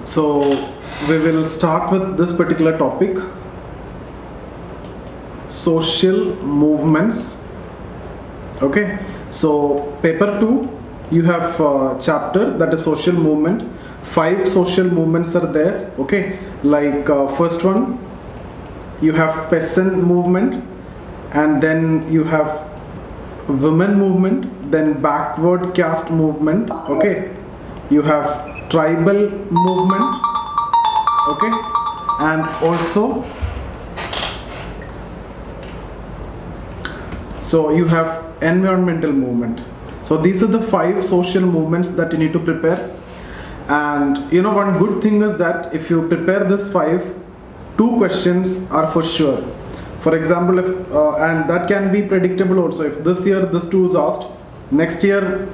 So we will start with this particular topic, social movements. Okay, so paper 2, you have chapter that is social movement. 5 social movements are there. Okay, like first one, you have peasant movement, and then you have women movement, then backward caste movement. Okay, you have tribal movement. Okay, and also so you have environmental movement. So these are the 5 social movements that you need to prepare. And you know, one good thing is that if you prepare this 5, 2 questions are for sure. For example, if and that can be predictable also. If this year this 2 is asked, next year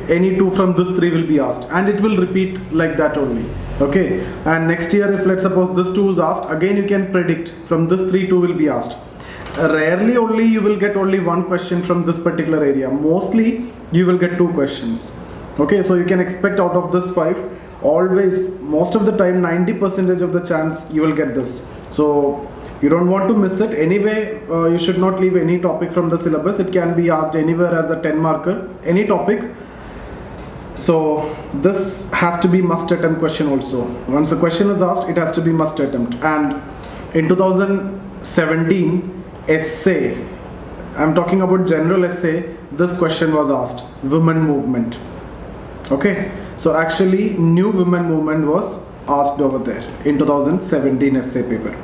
any 2 from this 3 will be asked, and it will repeat like that only. Okay, and next year if let's suppose this 2 is asked, again you can predict from this 3 2 will be asked. Rarely only you will get only 1 question from this particular area. Mostly you will get 2 questions. Okay, so you can expect out of this 5, always, most of the time, 90% of the chance you will get this. So you don't want to miss it. Anyway, you should not leave any topic from the syllabus. It can be asked anywhere as a 10 marker, any topic. So this has to be must attempt question also. Once the question is asked, it has to be must attempt. And in 2017 essay, I'm talking about general essay, this question was asked, women movement. Okay, so actually new women movement was asked over there in 2017 essay paper.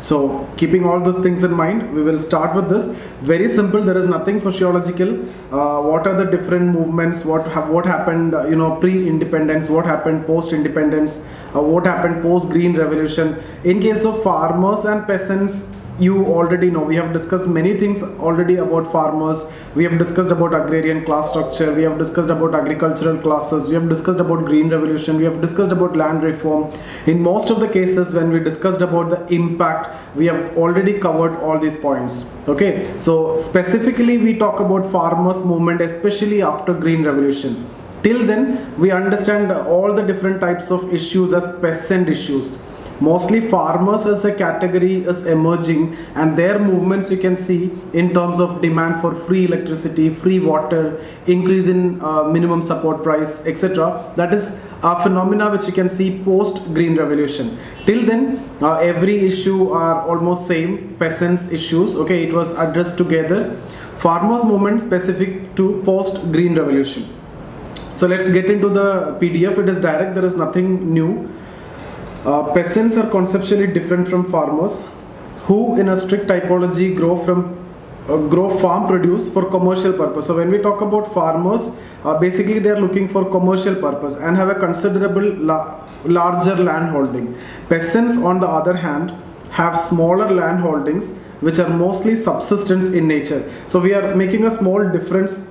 So keeping all those things in mind, we will start with this. Very simple, there is nothing sociological. What are the different movements, what happened pre-independence, what happened post-independence, what happened post-green revolution. In case of farmers and peasants, you already know, we have discussed many things already about farmers. We have discussed about agrarian class structure, we have discussed about agricultural classes, we have discussed about green revolution, we have discussed about land reform. In most of the cases when we discussed about the impact, we have already covered all these points. Okay, so specifically we talk about farmers movement, especially after green revolution. Till then we understand all the different types of issues as peasant issues. Mostly farmers as a category is emerging, and their movements you can see in terms of demand for free electricity, free water, increase in minimum support price, etc. That is a phenomena which you can see post green revolution. Till then every issue are almost same, peasants issues. Okay, it was addressed together. Farmers movement specific to post green revolution. So let's get into the PDF. It is direct, there is nothing new. Peasants are conceptually different from farmers, who in a strict typology grow farm produce for commercial purpose. So when we talk about farmers, basically they are looking for commercial purpose and have a considerable larger land holding. Peasants on the other hand have smaller land holdings which are mostly subsistence in nature. So we are making a small difference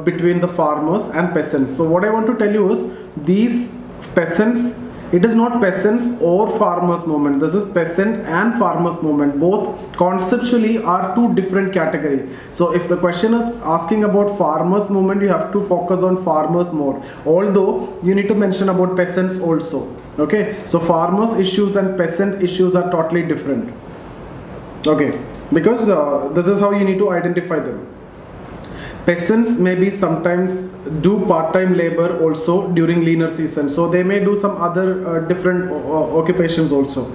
between the farmers and peasants. So what I want to tell you is, these peasants, it is not peasants or farmers movement. This is peasant and farmers movement. Both conceptually are 2 different categories. So if the question is asking about farmers movement, you have to focus on farmers more. Although you need to mention about peasants also. Okay, so farmers issues and peasant issues are totally different. Okay, because this is how you need to identify them. Peasants maybe sometimes do part-time labor also during leaner season, so they may do some other different occupations also.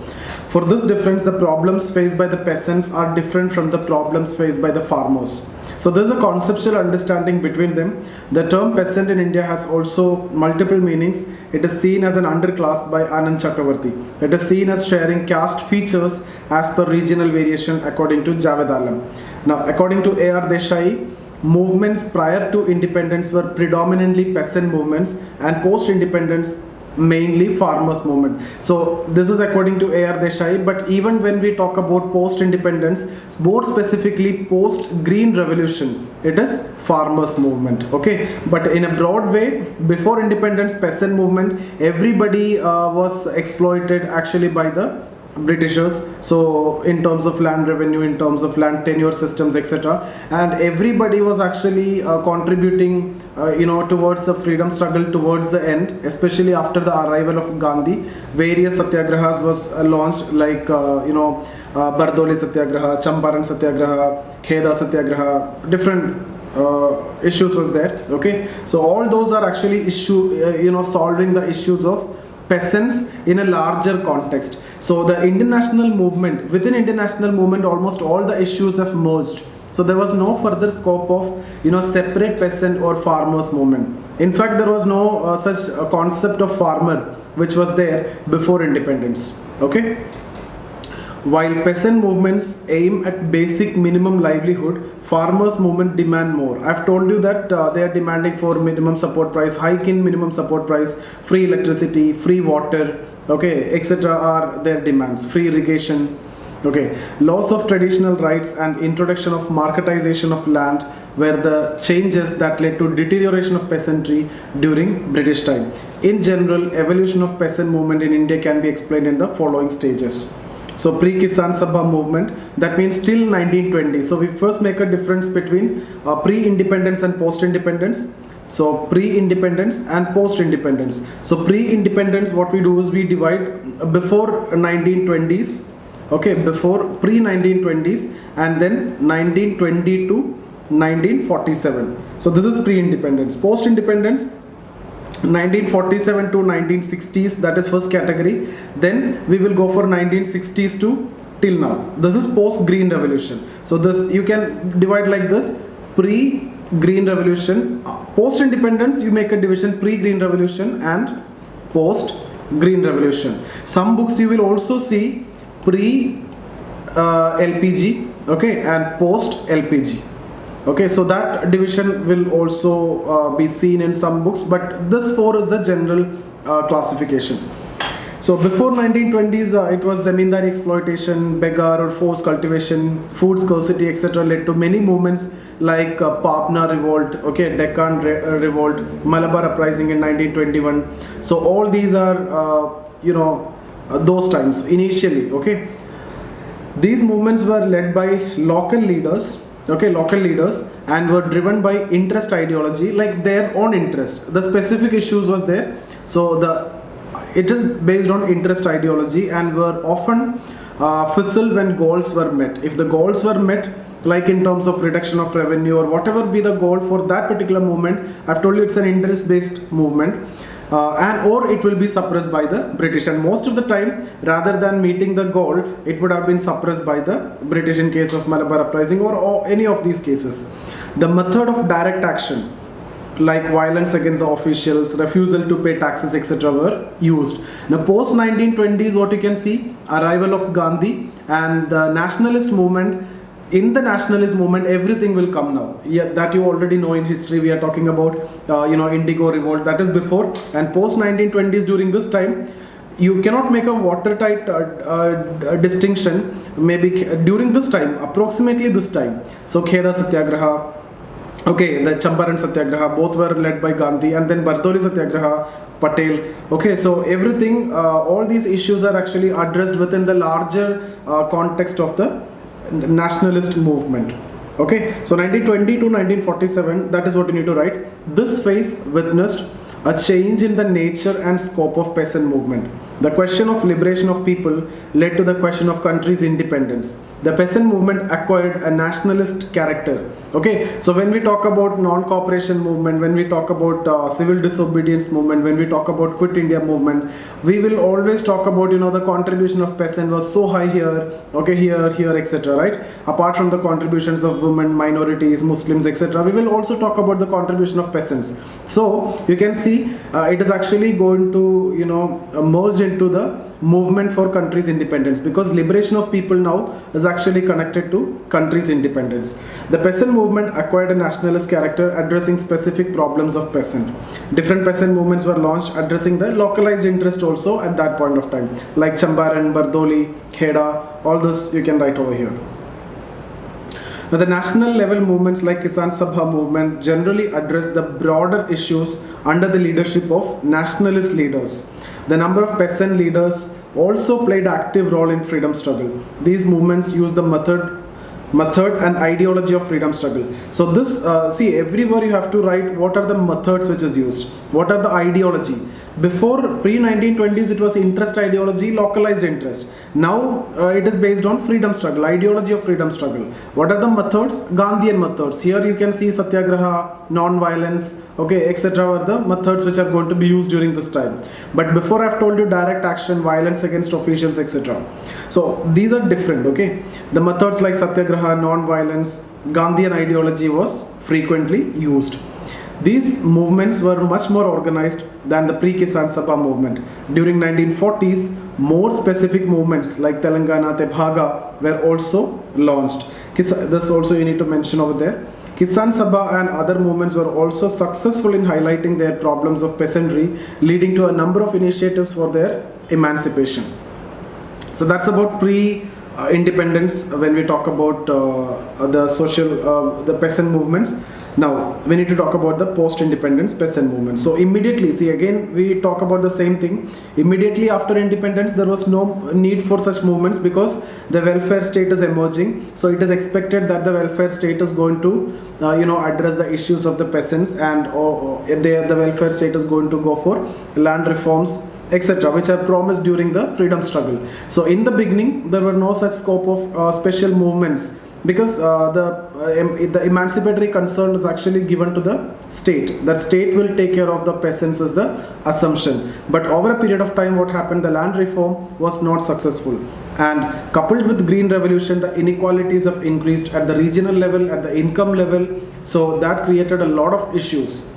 For this difference, the problems faced by the peasants are different from the problems faced by the farmers. So there is a conceptual understanding between them. The term peasant in India has also multiple meanings. It is seen as an underclass by Anand Chakravarti. It is seen as sharing caste features as per regional variation according to Javed Alam. Now according to A.R. Desai, movements prior to independence were predominantly peasant movements, and post-independence mainly farmers movement. So this is according to A.R. Desai, but even when we talk about post-independence, more specifically post-green revolution, it is farmers movement. Okay, but in a broad way, before independence, peasant movement, everybody was exploited actually by the Britishers. So in terms of land revenue, in terms of land tenure systems, etc., and everybody was actually contributing, towards the freedom struggle towards the end, especially after the arrival of Gandhi. Various satyagrahas was launched, like Bardoli Satyagraha, Champaran Satyagraha, Kheda Satyagraha, different issues was there. Okay, so all those are actually solving the issues of peasants in a larger context. So the international movement, within international movement, almost all the issues have merged. So there was no further scope of separate peasant or farmers movement. In fact, there was no such a concept of farmer which was there before independence. Okay. While peasant movements aim at basic minimum livelihood, farmers movement demand more. I've told you that they are demanding for minimum support price, hike in minimum support price, free electricity, free water, okay, etc. are their demands, free irrigation, okay. Loss of traditional rights and introduction of marketization of land were the changes that led to deterioration of peasantry during British time. In general, evolution of peasant movement in India can be explained in the following stages. So pre-Kisan Sabha movement, that means till 1920. So we first make a difference between pre-independence and post-independence. So pre-independence and post-independence. So pre-independence, what we do is we divide before 1920s, okay, before pre-1920s, and then 1920 to 1947. So this is pre-independence. Post-independence, 1947 to 1960s, that is first category. Then we will go for 1960s to till now. This is post Green Revolution. So this you can divide like this: pre Green Revolution, post independence you make a division: pre Green Revolution and post Green Revolution. Some books you will also see pre LPG, okay, and post LPG. Okay, so that division will also be seen in some books, but this 4 is the general classification. So before 1920s, it was zamindari exploitation, beggar or forced cultivation, food scarcity, etc. led to many movements like Papna revolt, okay, Deccan revolt, Malabar uprising in 1921. So all these are, those times initially, okay. These movements were led by local leaders, and were driven by interest ideology, like their own interest. The specific issues was there. So it is based on interest ideology and were often fizzled when goals were met. If the goals were met, like in terms of reduction of revenue or whatever be the goal for that particular movement, I've told you it's an interest based movement. Or it will be suppressed by the British, and most of the time, rather than meeting the goal, it would have been suppressed by the British in case of Malabar uprising or any of these cases. The method of direct action, like violence against the officials, refusal to pay taxes, etc. were used. Now post 1920s, what you can see, arrival of Gandhi and the nationalist movement. In the nationalist movement, everything will come now. Yeah, that you already know in history. We are talking about, Indigo revolt. That is before, and post 1920s. During this time, you cannot make a watertight distinction. Maybe during this time, approximately this time. So Kheda Satyagraha, okay, the Champaran Satyagraha, both were led by Gandhi, and then Bardoli Satyagraha, Patel. Okay, so everything, all these issues are actually addressed within the larger context of the nationalist movement. Okay, so 1920 to 1947, that is what you need to write. This phase witnessed a change in the nature and scope of peasant movement. The question of liberation of people led to the question of country's independence. The peasant movement acquired a nationalist character. Okay, so when we talk about non-cooperation movement, when we talk about civil disobedience movement, when we talk about Quit India movement, we will always talk about, the contribution of peasant was so high here, okay, here, etc. Right? Apart from the contributions of women, minorities, Muslims, etc., we will also talk about the contribution of peasants. So you can see it is actually going to, merge into the movement for country's independence, because liberation of people now is actually connected to country's independence. The peasant movement acquired a nationalist character, addressing specific problems of peasant. Different peasant movements were launched addressing the localized interest also at that point of time, like Champaran, Bardoli, Kheda, all this you can write over here. Now the national level movements like Kisan Sabha movement generally address the broader issues under the leadership of nationalist leaders. The number of peasant leaders also played active role in freedom struggle. These movements used the method and ideology of freedom struggle. So this, see, everywhere you have to write what are the methods which is used, what are the ideology. Before pre-1920s, it was interest ideology, localized interest. Now it is based on freedom struggle, ideology of freedom struggle. What are the methods? Gandhian methods. Here you can see satyagraha, non-violence, okay, etc. are the methods which are going to be used during this time. But before I've told you direct action, violence against officials, etc. So these are different, okay. The methods like satyagraha, non-violence, Gandhian ideology was frequently used. These movements were much more organized than the pre-Kisan Sabha movement. During 1940s, more specific movements like Telangana, Tebhaga were also launched. This also you need to mention over there. Kisan Sabha and other movements were also successful in highlighting their problems of peasantry, leading to a number of initiatives for their emancipation. So that's about pre-independence when we talk about the peasant movements. Now we need to talk about the post-independence peasant movement. So immediately, see, again we talk about the same thing. Immediately after independence, there was no need for such movements because the welfare state is emerging. So it is expected that the welfare state is going to address the issues of the peasants, and the welfare state is going to go for land reforms, etc., which are promised during the freedom struggle. So in the beginning, there were no such scope of special movements, because the emancipatory concern is actually given to the state. That state will take care of the peasants is the assumption. But over a period of time, what happened? The land reform was not successful. And coupled with Green Revolution, the inequalities have increased at the regional level, at the income level. So that created a lot of issues.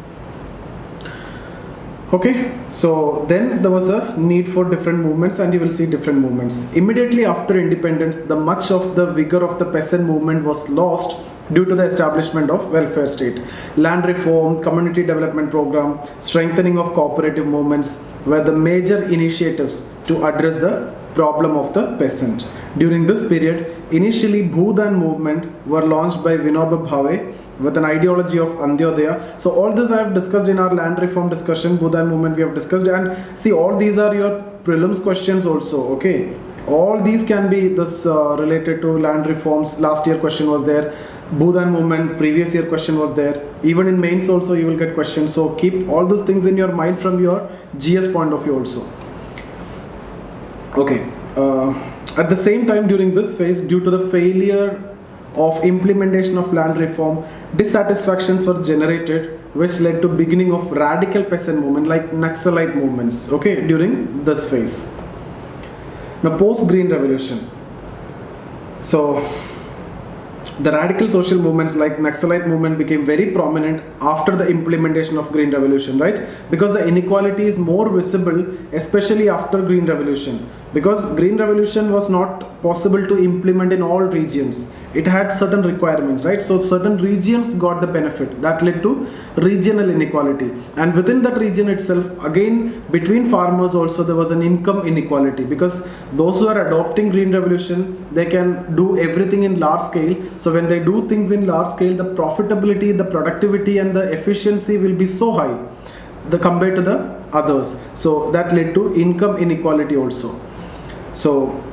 Okay, so then there was a need for different movements, and you will see different movements. Immediately after independence, the much of the vigor of the peasant movement was lost due to the establishment of welfare state. Land reform, community development program, strengthening of cooperative movements were the major initiatives to address the problem of the peasant. During this period, initially Bhudan movement were launched by Vinoba Bhave with an ideology of Antyodaya. So all this I have discussed in our land reform discussion, Bhudan movement we have discussed, and see, all these are your prelims questions also, okay. All these can be this related to land reforms. Last year question was there. Bhudan movement, previous year question was there. Even in mains also you will get questions. So keep all those things in your mind from your GS point of view also. Okay. At the same time, during this phase, due to the failure of implementation of land reform, dissatisfactions were generated, which led to beginning of radical peasant movement like Naxalite movements, okay, during this phase. Now post Green Revolution, so the radical social movements like Naxalite movement became very prominent after the implementation of Green Revolution, right? Because the inequality is more visible, especially after Green Revolution. Because Green Revolution was not possible to implement in all regions. It had certain requirements, right? So certain regions got the benefit. That led to regional inequality. And within that region itself, again, between farmers also there was an income inequality, because those who are adopting Green Revolution, they can do everything in large scale. So when they do things in large scale, the profitability, the productivity and the efficiency will be so high compared to the others. So that led to income inequality also. So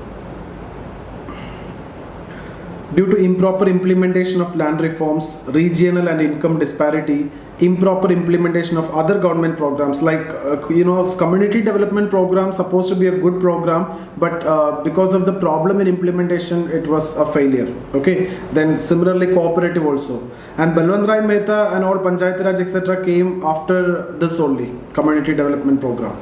due to improper implementation of land reforms, regional and income disparity, improper implementation of other government programs like community development program supposed to be a good program, but because of the problem in implementation, it was a failure. Okay, then similarly cooperative also, and Balwant Rai Mehta and all Panchayati Raj etc. came after this only, community development program.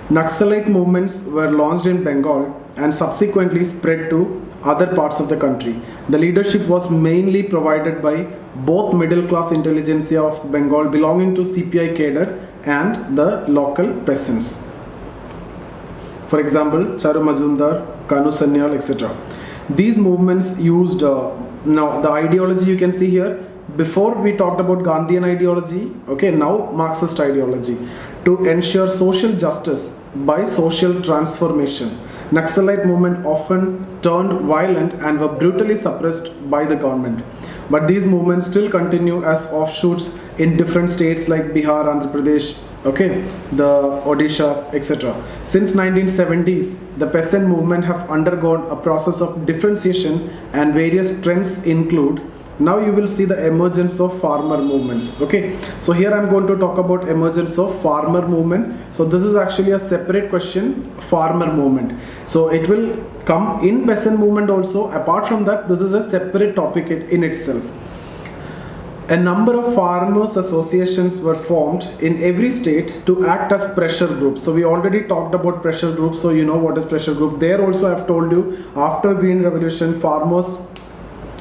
Naxalite movements were launched in Bengal and subsequently spread to other parts of the country. The leadership was mainly provided by both middle class intelligentsia of Bengal belonging to CPI cadre and the local peasants. For example, Charu Majumdar, Kanu Sanyal, etc. These movements used, now the ideology you can see here. Before we talked about Gandhian ideology, okay, now Marxist ideology, to ensure social justice by social transformation. Naxalite movement often turned violent and were brutally suppressed by the government. But these movements still continue as offshoots in different states like Bihar, Andhra Pradesh, Okay, the Odisha, etc. Since 1970s, the peasant movement have undergone a process of differentiation, and various trends include. Now you will see the emergence of farmer movements. Okay, so here I'm going to talk about emergence of farmer movement. So this is actually a separate question, farmer movement. So it will come in peasant movement also. Apart from that, this is a separate topic in itself. A number of farmers associations were formed in every state to act as pressure groups. So we already talked about pressure groups, so you know what is pressure group. There also I've told you, after Green Revolution, farmers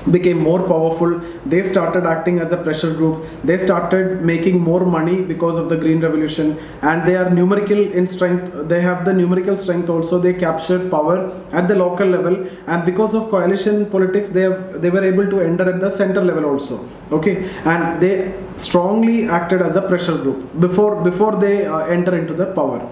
became more powerful. They started acting as a pressure group. They started making more money because of the Green Revolution, and they are numerical in strength. They have the numerical strength also. They captured power at the local level, and because of coalition politics, they were able to enter at the center level also. Okay, and they strongly acted as a pressure group before they enter into the power.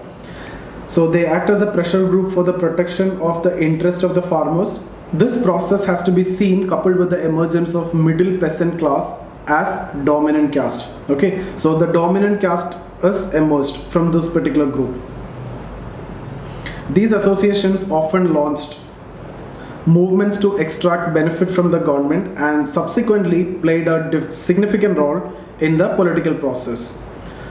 So they act as a pressure group for the protection of the interest of the farmers. This process has to be seen coupled with the emergence of middle peasant class as dominant caste. Okay, so the dominant caste is emerged from this particular group. These associations often launched movements to extract benefit from the government and subsequently played a significant role in the political process.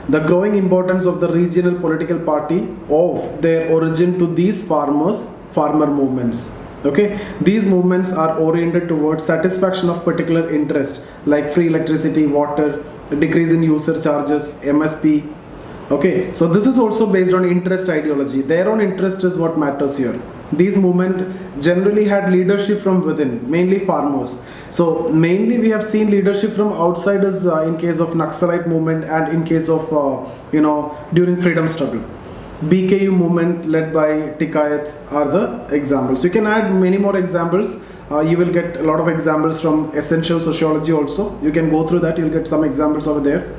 The growing importance of the regional political party owed their origin to these farmer movements. Okay, these movements are oriented towards satisfaction of particular interest like free electricity, water, decrease in user charges, MSP. Okay, so this is also based on interest ideology. Their own interest is what matters here. These movements generally had leadership from within, mainly farmers. So mainly we have seen leadership from outsiders in case of Naxalite movement and in case of during freedom struggle. BKU movement led by Tikayat are the examples. You can add many more examples. You will get a lot of examples from essential sociology also. You can go through that, you'll get some examples over there.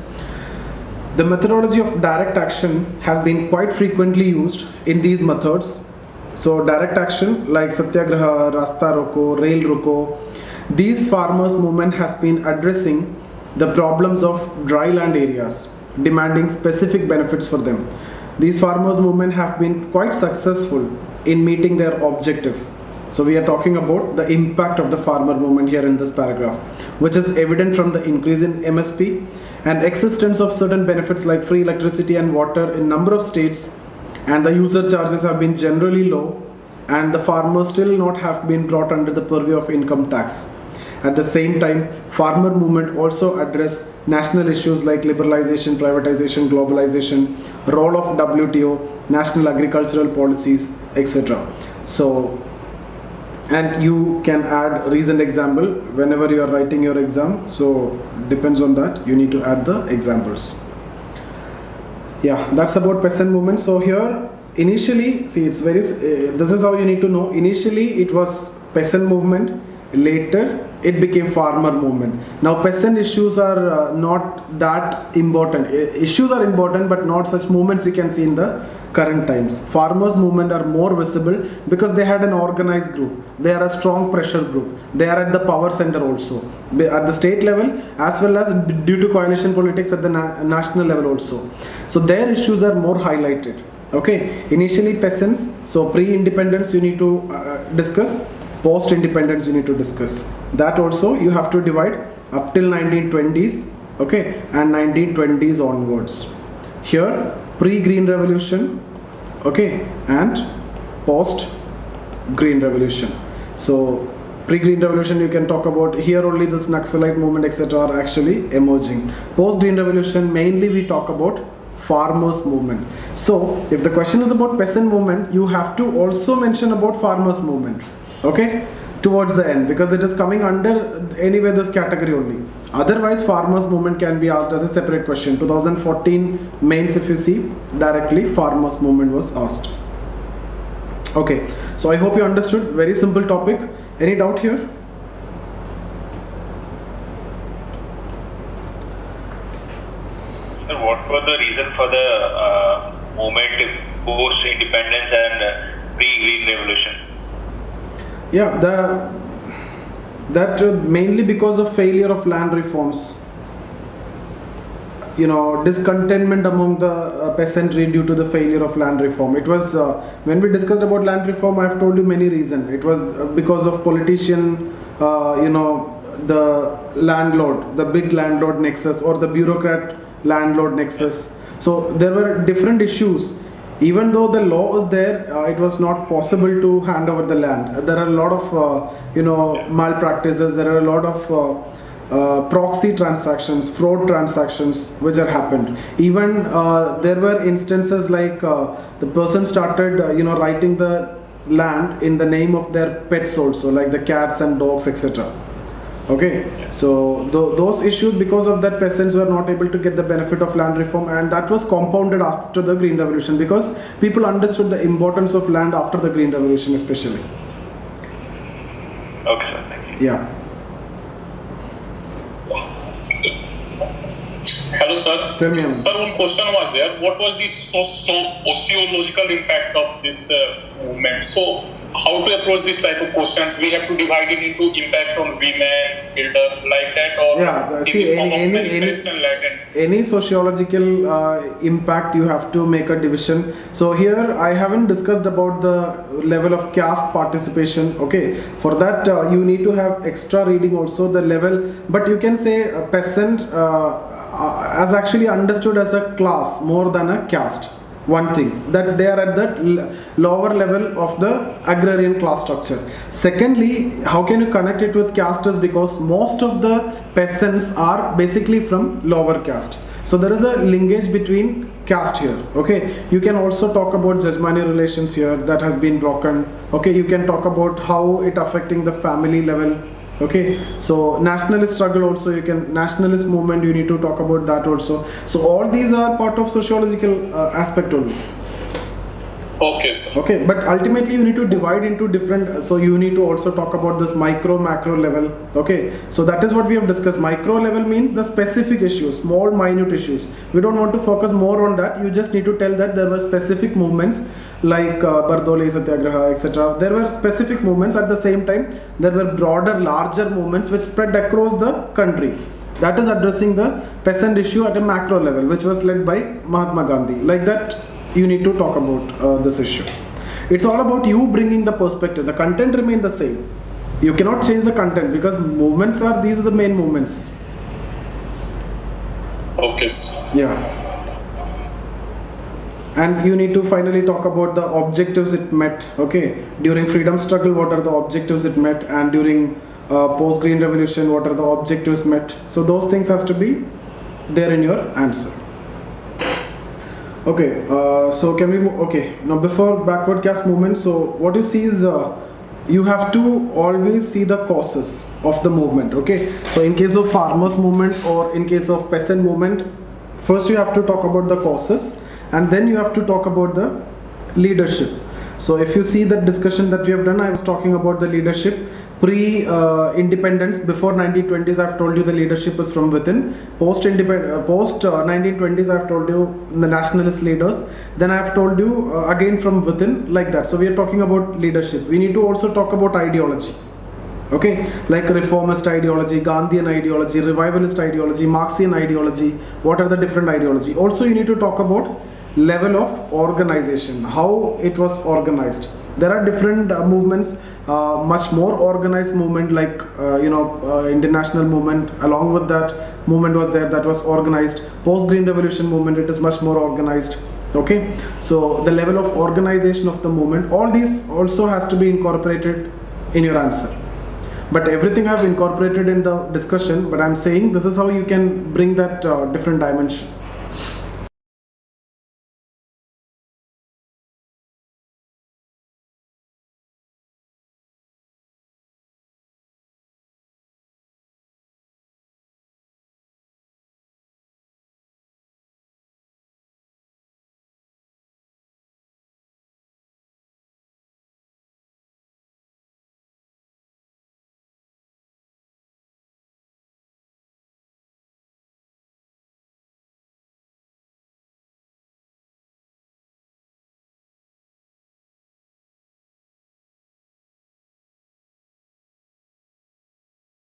The methodology of direct action has been quite frequently used in these methods. So direct action like Satyagraha, Rasta Roko, Rail Roko, these farmers movement has been addressing the problems of dry land areas, demanding specific benefits for them. These farmers movement have been quite successful in meeting their objective. So we are talking about the impact of the farmer movement here in this paragraph, which is evident from the increase in MSP and existence of certain benefits like free electricity and water in number of states, and the user charges have been generally low, and the farmers still not have been brought under the purview of income tax. At the same time, farmer movement also address national issues like liberalization, privatization, globalization, role of WTO, national agricultural policies, etc. So, and you can add recent example whenever you are writing your exam. So depends on that, you need to add the examples. Yeah, that's about peasant movement. So here, initially, see, it's very, this is how you need to know. Initially, it was peasant movement. Later it became farmer movement. Now peasant issues are not that important. Issues are important, but not such movements you can see in the current times. Farmers movement are more visible because they had an organized group. They are a strong pressure group. They are at the power center also, at the state level as well as due to coalition politics at the national level also. So their issues are more highlighted. Okay, initially peasants. So pre-independence you need to discuss. Post-independence you need to discuss. That also you have to divide up till 1920s, okay, and 1920s onwards. Here, pre-Green Revolution, okay, and post-Green Revolution. So, pre-Green Revolution you can talk about, here only this Naxalite movement etc. are actually emerging. Post-Green Revolution mainly we talk about farmers movement. So, if the question is about peasant movement, you have to also mention about farmers movement. Okay, towards the end, because it is coming under anyway this category only. Otherwise farmers movement can be asked as a separate question. 2014 mains, if you see, directly farmers movement was asked. Okay, so I hope you understood. Very simple topic. Any doubt here? Sir, what was the reason for the movement post independence and pre-Green Revolution? Yeah, that mainly because of failure of land reforms. discontentment among the peasantry due to the failure of land reform. It was when we discussed about land reform, I have told you many reasons. It was because of politician, the landlord, the big landlord nexus, or the bureaucrat landlord nexus. So there were different issues. Even though the law was there, it was not possible to hand over the land. There are a lot of malpractices. There are a lot of proxy transactions, fraud transactions which have happened. Even there were instances like the person started writing the land in the name of their pets also, like the cats and dogs, etc. Okay, so those issues, because of that, peasants were not able to get the benefit of land reform, and that was compounded after the Green Revolution, because people understood the importance of land after the Green Revolution especially. Okay, sir. Thank you. Yeah. Hello, sir. Tell me. Sir, one question was there. What was the sociological impact of this movement? So, how to approach this type of question? We have to divide it into impact on women, elder, like that, or Yeah. See, any sociological impact, you have to make a division. So here I haven't discussed about the level of caste participation. Okay, for that you need to have extra reading also, the level. But you can say a peasant as actually understood as a class more than a caste. One thing, that they are at the lower level of the agrarian class structure. Secondly, how can you connect it with caste is because most of the peasants are basically from lower caste. So there is a linkage between caste here. Okay, you can also talk about Jajmani relations here that has been broken. Okay, you can talk about how it affecting the family level. Okay, so nationalist struggle also, you can, nationalist movement, you need to talk about that also. So all these are part of sociological aspect only. Okay, sir. Okay, but ultimately you need to divide into different, so you need to also talk about this micro macro level. Okay, so that is what we have discussed. Micro level means the specific issues, small minute issues. We don't want to focus more on that. You just need to tell that there were specific movements like Bardoli Satyagraha, etc. There were specific movements. At the same time, there were broader, larger movements which spread across the country. That is addressing the peasant issue at a macro level, which was led by Mahatma Gandhi. Like that, you need to talk about this issue. It's all about you bringing the perspective. The content remain the same. You cannot change the content because movements are, these are the main movements. Okay, sir. Yeah. And you need to finally talk about the objectives it met. Okay, during freedom struggle, what are the objectives it met, and during post Green Revolution, what are the objectives met. So those things has to be there in your answer. Okay, so can we move? Okay, now before backward caste movement, so what you see is you have to always see the causes of the movement. Okay, so in case of farmers movement or in case of peasant movement, first you have to talk about the causes, and then you have to talk about the leadership. So if you see the discussion that we have done, I was talking about the leadership pre-independence. Before 1920s, I've told you the leadership is from within. Post 1920s, I've told you the nationalist leaders. Then I've told you again from within, like that. So we are talking about leadership. We need to also talk about ideology. Okay, like reformist ideology, Gandhian ideology, revivalist ideology, Marxian ideology. What are the different ideology? Also, you need to talk about level of organization, how it was organized. There are different movements, much more organized movement like international movement. Along with that movement was there that was organized. Post Green Revolution movement, it is much more organized. Okay, so the level of organization of the movement, all these also has to be incorporated in your answer. But everything I've incorporated in the discussion, but I'm saying this is how you can bring that different dimension.